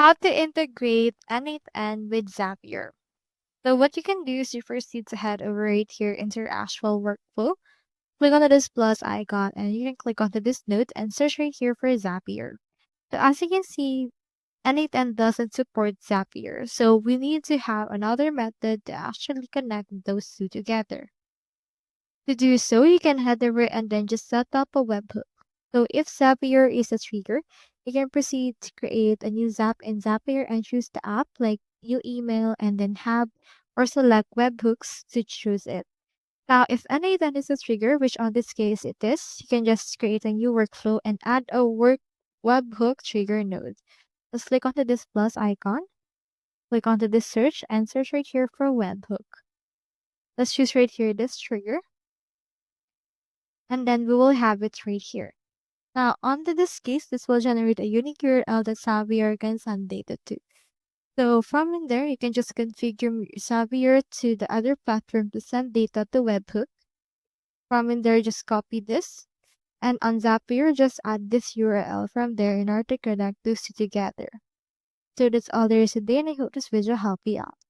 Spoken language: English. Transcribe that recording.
How to integrate n8n with Zapier. So what you can do is you first need to head over right here into your actual workflow. Click onto this plus icon and you can click onto this note and search right here for Zapier. So as you can see, n8n doesn't support Zapier. So we need to have another method to actually connect those two together. To do so, you can head over and then just set up a webhook. So if Zapier is a trigger, you can proceed to create a new Zap in Zapier and choose the app like new email and then have or select webhooks to choose it. Now, if any then is a trigger, which on this case it is, you can just create a new workflow and add a work webhook trigger node. Just click onto this plus icon, click onto this search and search right here for webhook. Let's choose right here this trigger and then we will have it right here. Now, onto this case, this will generate a unique URL that Zapier can send data to. So from in there, you can just configure Zapier to the other platform to send data to webhook. From in there, just copy this. And on Zapier, just add this URL from there in order to connect those two together. So that's all there is today, and I hope this video helped you out.